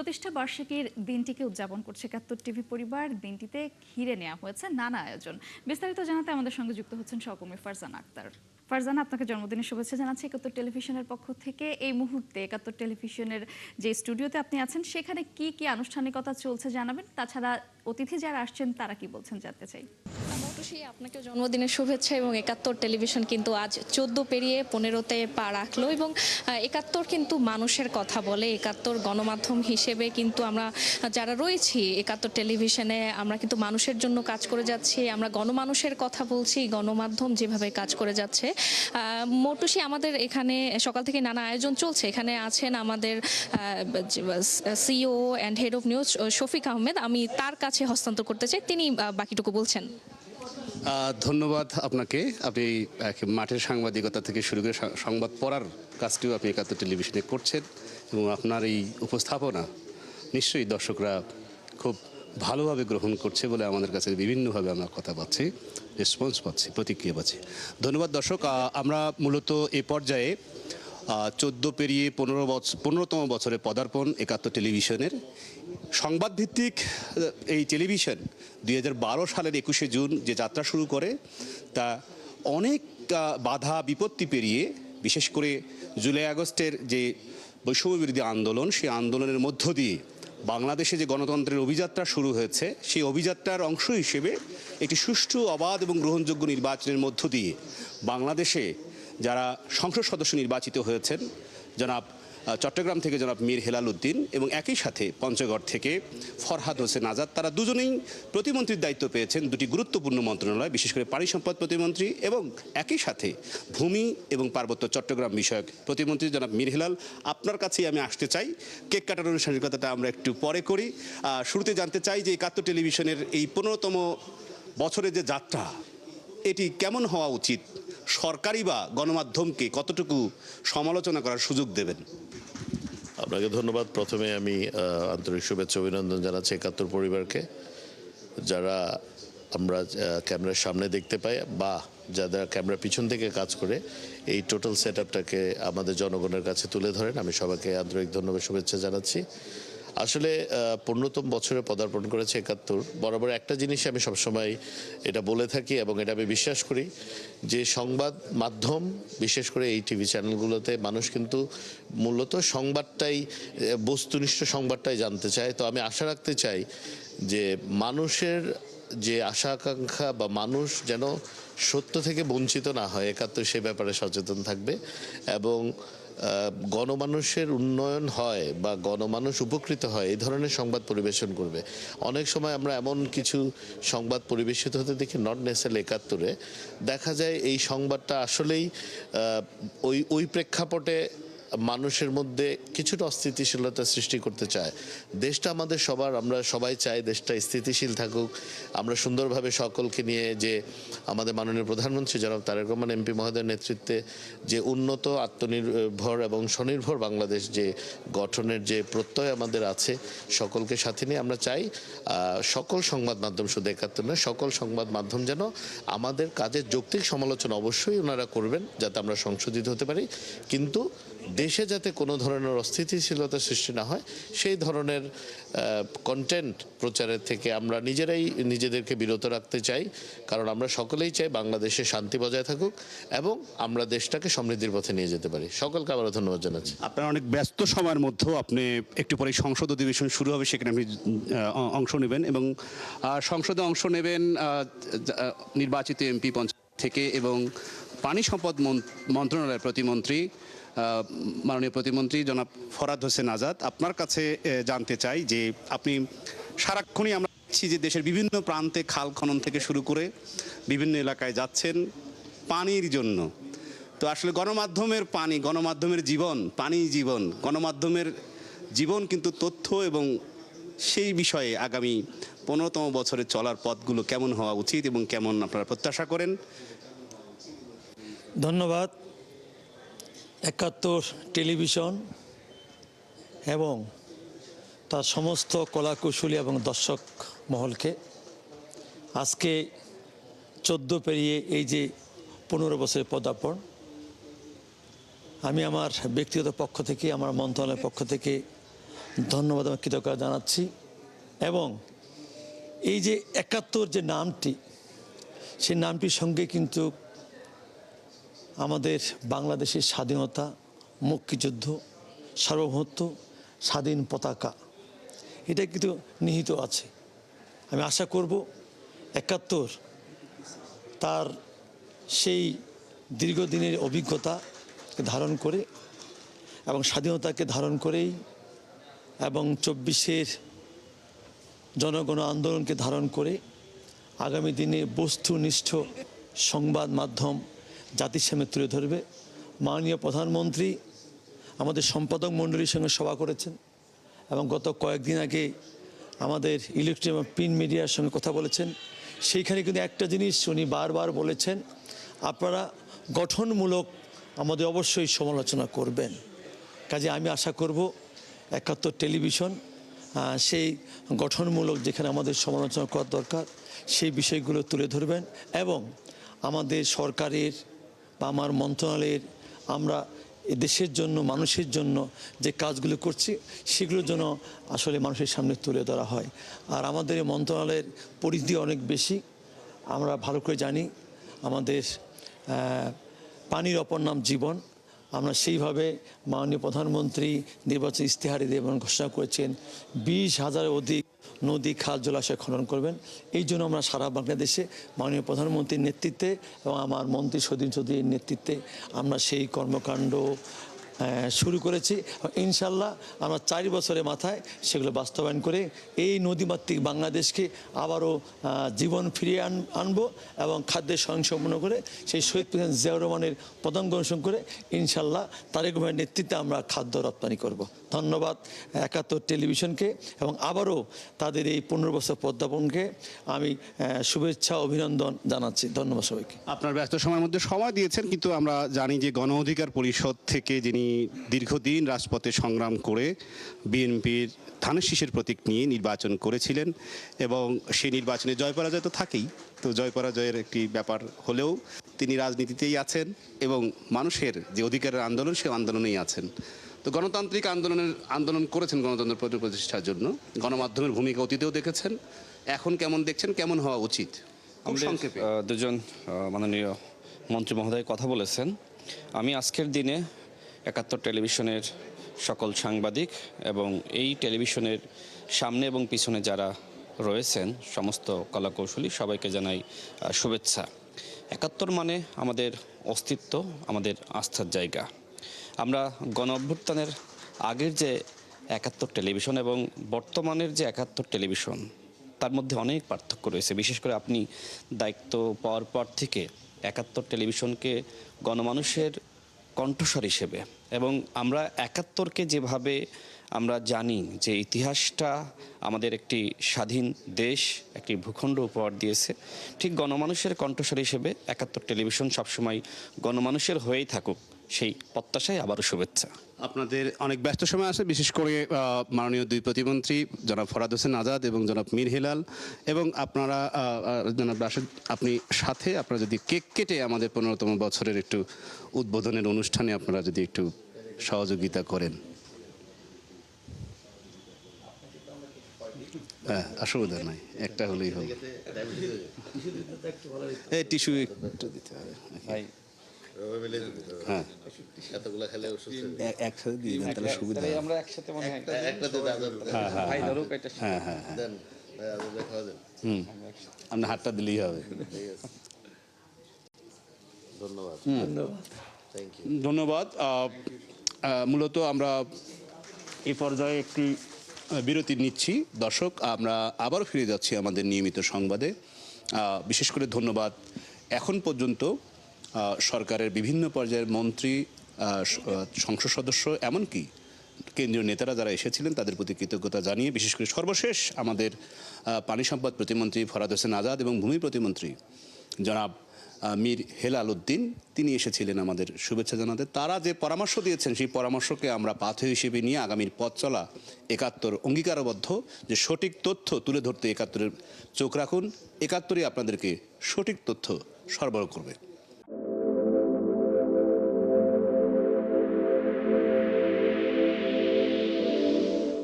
প্রতিষ্ঠা বার্ষিকীর দিনটিকে উদযাপন করছে একাত্তর টিভি পরিবার। দিনটিতে ঘিরে নেওয়া হয়েছে নানা আয়োজন। বিস্তারিত জানাতে আমাদের সঙ্গে যুক্ত হচ্ছেন সহকর্মী ফারজানা আক্তার। ফারজানা, আপনাকে জন্মদিনের শুভেচ্ছা জানাচ্ছি একাত্তর টেলিভিশনের পক্ষ থেকে। এই মুহূর্তে একাত্তর টেলিভিশনের যে স্টুডিওতে আপনি আছেন সেখানে কি কি আনুষ্ঠানিকতা চলছে জানাবেন, তাছাড়া অতিথি যারা আসছেন তারা কি বলছেন জানতে চাই। আপনাকে জন্মদিনের শুভেচ্ছা। এবং একাত্তর টেলিভিশন কিন্তু আজ 14 পেরিয়ে 15তে পা রাখলো এবং একাত্তর কিন্তু মানুষের কথা বলে। একাত্তর গণমাধ্যম হিসেবে কিন্তু আমরা যারা রয়েছি একাত্তর টেলিভিশনে আমরা কিন্তু মানুষের জন্য কাজ করে যাচ্ছি। আমরা গণমানুষের কথা বলছি, গণমাধ্যম যেভাবে কাজ করে যাচ্ছে। মৌটুসী, আমাদের এখানে সকাল থেকে নানা আয়োজন চলছে। এখানে আছেন আমাদের CEO and head of news Shafiq Ahmed. আমি তার কাছে হস্তান্তর করতে চাই, তিনি বাকিটুকু বলছেন। ধন্যবাদ আপনাকে। আপনি মাঠের সাংবাদিকতা থেকে শুরু করে সংবাদ পড়ার কাজটিও আপনি একাত্তর টেলিভিশনে করছেন এবং আপনার এই উপস্থাপনা নিশ্চয়ই দর্শকরা খুব ভালোভাবে গ্রহণ করছে বলে আমাদের কাছে বিভিন্নভাবে আমরা কথা পাচ্ছি, রেসপন্স পাচ্ছি, প্রতিক্রিয়া পাচ্ছি। ধন্যবাদ দর্শক। আমরা মূলত এ পর্যায়ে 14 পেরিয়ে 15তম বছরে পদার্পণ একাত্তর টেলিভিশনের সংবাদভিত্তিক এই টেলিভিশন 2012 সালের 21শে জুন যে যাত্রা শুরু করে তা অনেক বাধা বিপত্তি পেরিয়ে, বিশেষ করে জুলাই আগস্টের যে বৈষম্য বিরোধী আন্দোলন, সেই আন্দোলনের মধ্য দিয়ে বাংলাদেশে যে গণতন্ত্রের অভিযাত্রা শুরু হয়েছে, সেই অভিযাত্রার অংশ হিসেবে একটি সুষ্ঠু, অবাধ এবং গ্রহণযোগ্য নির্বাচনের মধ্য দিয়ে বাংলাদেশে যারা সংসদ সদস্য নির্বাচিত হয়েছেন, জনাব চট্টগ্রাম থেকে জনাব মীর হেলাল উদ্দিন এবং একই সাথে পঞ্চগড় থেকে ফরহাদ হোসেন আজাদ, তারা দুজনেই প্রতিমন্ত্রীর দায়িত্ব পেয়েছেন দুটি গুরুত্বপূর্ণ মন্ত্রণালয়, বিশেষ করে পানি সম্পদ প্রতিমন্ত্রী এবং একই সাথে ভূমি এবং পার্বত্য চট্টগ্রাম বিষয়ক প্রতিমন্ত্রী জনাব মীর হেলাল। আপনার কাছেই আমি আসতে চাই। কেক কাটার অনুষ্ঠানের কথাটা আমরা একটু পরে করি। শুরুতে জানতে চাই যে একাত্তর টেলিভিশনের এই 15তম বছরের যে যাত্রা, এটি কেমন হওয়া উচিত? সরকারি বা গণমাধ্যমকে কতটুকু সমালোচনা করার সুযোগ দেবেন? আপনাকে ধন্যবাদ। প্রথমে আমি আন্তরিক শুভেচ্ছা অভিনন্দন জানাচ্ছি একাত্তর পরিবারকে, যারা আমরা ক্যামেরার সামনে দেখতে পাই বা যারা ক্যামেরার পিছন থেকে কাজ করে এই টোটাল সেট আপটাকে আমাদের জনগণের কাছে তুলে ধরেন। আমি সবাইকে আন্তরিক ধন্যবাদ, শুভেচ্ছা জানাচ্ছি। আসলে 15তম বছরে পদার্পণ করেছে একাত্তর। বরাবর একটা জিনিস আমি সবসময় এটা বলে থাকি এবং এটা আমি বিশ্বাস করি যে সংবাদ মাধ্যম, বিশেষ করে এই টিভি চ্যানেলগুলোতে মানুষ কিন্তু মূলত সংবাদটাই, বস্তুনিষ্ঠ সংবাদটাই জানতে চায়। তো আমি আশা রাখতে চাই যে মানুষের যে আশা আকাঙ্ক্ষা বা মানুষ যেন সত্য থেকে বঞ্চিত না হয়, একাত্তর সে ব্যাপারে সচেতন থাকবে এবং গণমানুষের উন্নয়ন হয় বা গণমানুষ উপকৃত হয় এই ধরনের সংবাদ পরিবেশন করবে। অনেক সময় আমরা এমন কিছু সংবাদ পরিবেশিত হতে দেখি, নট নেসেসারিলি একাত্তরে, দেখা যায় এই সংবাদটা আসলেই ওই প্রেক্ষাপটে মানুষের মধ্যে কিছুটা অস্থিতিশীলতা সৃষ্টি করতে চায়। দেশটা আমাদের সবার, আমরা সবাই চাই দেশটা স্থিতিশীল থাকুক। আমরা সুন্দরভাবে সকলকে নিয়ে যে আমাদের মাননীয় প্রধানমন্ত্রী জনাব তারেক রহমান এমপি মহোদয়ের নেতৃত্বে যে উন্নত, আত্মনির্ভর এবং স্বনির্ভর বাংলাদেশ যে গঠনের যে প্রত্যয় আমাদের আছে, সকলকে সাথে নিয়ে আমরা চাই সকল সংবাদ মাধ্যম, শুধু একাত্তর নয়, সকল সংবাদ মাধ্যম যেন আমাদের কাজের যৌক্তিক সমালোচনা অবশ্যই ওনারা করবেন যাতে আমরা সংশোধিত হতে পারি, কিন্তু দেশে যাতে কোনো ধরনের অস্থিতিশীলতা সৃষ্টি না হয় সেই ধরনের কন্টেন্ট প্রচারের থেকে আমরা নিজেরাই নিজেদেরকে বিরত রাখতে চাই। কারণ আমরা সকলেই চাই বাংলাদেশে শান্তি বজায় থাকুক এবং আমরা দেশটাকে সমৃদ্ধির পথে নিয়ে যেতে পারি। সকলকে আবারও ধন্যবাদ জানাচ্ছি। আপনার অনেক ব্যস্ত সময়ের মধ্যেও আপনি একটু পরে সংসদ অধিবেশন শুরু হবে, সেখানে আপনি অংশ নেবেন এবং সংসদে অংশ নেবেন নির্বাচিত এমপি পঞ্চায়েত থেকে এবং পানি সম্পদ মন্ত্রণালয়ের প্রতিমন্ত্রী মাননীয় প্রতিমন্ত্রী জনাব ফরহাদ হোসেন আজাদ। আপনার কাছে জানতে চাই যে আপনি সারাক্ষণই আমরা দেখছি যে দেশের বিভিন্ন প্রান্তে খাল খনন থেকে শুরু করে বিভিন্ন এলাকায় যাচ্ছেন পানির জন্য। তো আসলে গণমাধ্যমের পানি, গণমাধ্যমের জীবন, পানি জীবন, গণমাধ্যমের জীবন কিন্তু তথ্য, এবং সেই বিষয়ে আগামী 15তম বছরে চলার পথগুলো কেমন হওয়া উচিত এবং কেমন আপনারা প্রত্যাশা করেন? ধন্যবাদ একাত্তর টেলিভিশন এবং তার সমস্ত কলাকুশলী এবং দর্শক মহলকে। আজকে 14 পেরিয়ে এই যে 15 বছরের পদার্পণ, আমি আমার ব্যক্তিগত পক্ষ থেকে, আমার মন্ত্রণালয়ের পক্ষ থেকে ধন্যবাদ এবং কৃতজ্ঞতা জানাচ্ছি। এবং এই যে ৭১ যে নামটি, সেই নামটির সঙ্গে কিন্তু আমাদের বাংলাদেশের স্বাধীনতা, মুক্তিযুদ্ধ, সার্বভৌমত্ব, স্বাধীন পতাকা এটা কিন্তু নিহিত আছে। আমি আশা করব ৭১ তার সেই দীর্ঘদিনের অভিজ্ঞতাকে ধারণ করে এবং স্বাধীনতাকে ধারণ করেই এবং ২৪-এর জনগণ আন্দোলনকে ধারণ করে আগামী দিনে বস্তুনিষ্ঠ সংবাদ মাধ্যম জাতির সামনে তুলে ধরবে। মাননীয় প্রধানমন্ত্রী আমাদের সম্পাদক মণ্ডলীর সঙ্গে সভা করেছেন এবং গত কয়েকদিন আগে আমাদের ইলেকট্রনিক এবং প্রিন্ট মিডিয়ার সঙ্গে কথা বলেছেন। সেইখানে কিন্তু একটা জিনিস উনি বারবার বলেছেন, আপনারা গঠনমূলক আমাদের অবশ্যই সমালোচনা করবেন। কাজে আমি আশা করব ৭১ টেলিভিশন সেই গঠনমূলক যেখানে আমাদের সমালোচনা করার দরকার সেই বিষয়গুলো তুলে ধরবেন এবং আমাদের সরকারের বা আমার মন্ত্রণালয়ের আমরা দেশের জন্য, মানুষের জন্য যে কাজগুলো করছি সেগুলোর জন্য আসলে মানুষের সামনে তুলে ধরা হয়। আর আমাদের এই মন্ত্রণালয়ের পরিধি অনেক বেশি। আমরা ভালো করে জানি আমাদের পানির অপর নাম জীবন। আমরা সেইভাবে মাননীয় প্রধানমন্ত্রী নির্বাচন ইশতেহারে দেবেন ঘোষণা করেছেন ২০,০০০-এর অধিক নদী, খাল, জলাশয় খনন করবেন। এই জন্য আমরা সারা বাংলাদেশে মাননীয় প্রধানমন্ত্রীর নেতৃত্বে এবং আমার মন্ত্রী সদীন চৌধুরীর নেতৃত্বে আমরা সেই কর্মকাণ্ড শুরু করেছি। ইনশাল্লাহ আমরা ৪ বছরের মাথায় সেগুলো বাস্তবায়ন করে এই নদীমাতৃক বাংলাদেশকে আবারও জীবন ফিরিয়ে আনবো এবং খাদ্যের স্বয়ংসম্পন্ন করে সেই শহীদ প্রেসিডেন্ট জিয়াউর রহমানের পদাঙ্ক অনুসরণ করে ইনশাল্লাহ তারেক রহমানের নেতৃত্বে আমরা খাদ্য রপ্তানি করব। ধন্যবাদ ৭১ টেলিভিশনকে এবং আবারও তাদের এই ১৫ বছর পদার্পণকে আমি শুভেচ্ছা অভিনন্দন জানাচ্ছি। ধন্যবাদ সবাইকে। আপনার ব্যস্ত সময়ের মধ্যে সময় দিয়েছেন, কিন্তু আমরা জানি যে গণ অধিকার পরিষদ থেকে যিনি দীর্ঘদিন রাজপথে সংগ্রাম করে বিএনপির ধানের শীষের প্রতীক নিয়ে নির্বাচন করেছিলেন এবং সেই নির্বাচনে জয় পরাজয় তো থাকেই, তো জয় পরাজয়ের একটি ব্যাপার হলেও তিনি রাজনীতিতেই আছেন এবং মানুষের যে অধিকারের আন্দোলন সেই আন্দোলনেই আছেন। তো গণতান্ত্রিক আন্দোলন করেছেন গণতন্ত্র প্রতিষ্ঠার জন্য, গণমাধ্যমের ভূমিকা অতীতেও দেখেছেন, এখন কেমন দেখছেন, কেমন হওয়া উচিত? সংক্ষেপে। দুজন মাননীয় মন্ত্রী মহোদয় কথা বলেছেন। আমি আজকের দিনে ৭১ টেলিভিশনের সকল সাংবাদিক এবং এই টেলিভিশনের সামনে এবং পিছনে যারা রয়েছেন সমস্ত কলাকৌশলী সবাইকে জানাই শুভেচ্ছা। ৭১ মানে আমাদের অস্তিত্ব, আমাদের আস্থার জায়গা। আমরা গণ অভ্যুত্থানের আগের যে ৭১ টেলিভিশন এবং বর্তমানের যে ৭১ টেলিভিশন তার মধ্যে অনেক পার্থক্য রয়েছে। বিশেষ করে আপনি দায়িত্ব পাওয়ার পর থেকে ৭১ টেলিভিশনকে গণমানুষের কণ্ঠস্বর হিসেবে এবং আমরা ৭১কে যেভাবে আমরা জানি যে ইতিহাসটা আমাদের একটি স্বাধীন দেশ, একটি ভূখণ্ড উপহার দিয়েছে, ঠিক গণমানুষের কণ্ঠস্বর হিসেবে ৭১ টেলিভিশন সবসময় গণমানুষের হয়েই থাকুক সেই প্রত্যাশায় আবারও শুভেচ্ছা। আপনাদের অনেক ব্যস্ত সময় আছে, বিশেষ করে মাননীয় দুই প্রতিমন্ত্রী জনাব ফরহাদ হোসেন আজাদ এবং জনাব মীর হেলাল এবং আপনারা জনাব রাশেদ, আপনি সাথে আপনারা যদি কেক কেটে আমাদের ১৫তম বছরের একটু উদ্বোধনের অনুষ্ঠানে আপনারা যদি একটু সহযোগিতা করেন। হ্যাঁ, অসুবিধা নাই, একটা হলেই হবে। এই টিস্যু একটু দিতে হবে। হ্যাঁ, একসাথে দিয়ে দেন তাহলে সুবিধা হয়। আমরা একসাথে মনে হয় আপনার হাতটা দিলেই হবে। ধন্যবাদ। মূলত আমরা এই পর্যায়ে একটি বিরতি নিচ্ছি। দর্শক, আমরা আবারও ফিরে যাচ্ছি আমাদের নিয়মিত সংবাদে। বিশেষ করে ধন্যবাদ এখন পর্যন্ত সরকারের বিভিন্ন পর্যায়ের মন্ত্রী, সংসদ সদস্য, এমনকি কেন্দ্রীয় নেতারা যারা এসেছিলেন তাদের প্রতি কৃতজ্ঞতা জানিয়ে, বিশেষ করে সর্বশেষ আমাদের পানি সম্পদ প্রতিমন্ত্রী ফরহাদ হোসেন আজাদ এবং ভূমি প্রতিমন্ত্রী জনাব মীর হেলাল উদ্দিন তিনি এসেছিলেন আমাদের শুভেচ্ছা জানাতে। তারা যে পরামর্শ দিয়েছেন সেই পরামর্শকে আমরা পাথেয় হিসেবে নিয়ে আগামীর পথ চলা ৭১ অঙ্গীকারবদ্ধ যে সঠিক তথ্য তুলে ধরতে ৭১-এর চোখ রাখুন। ৭১-ই আপনাদেরকে সঠিক তথ্য সরবরাহ করবে।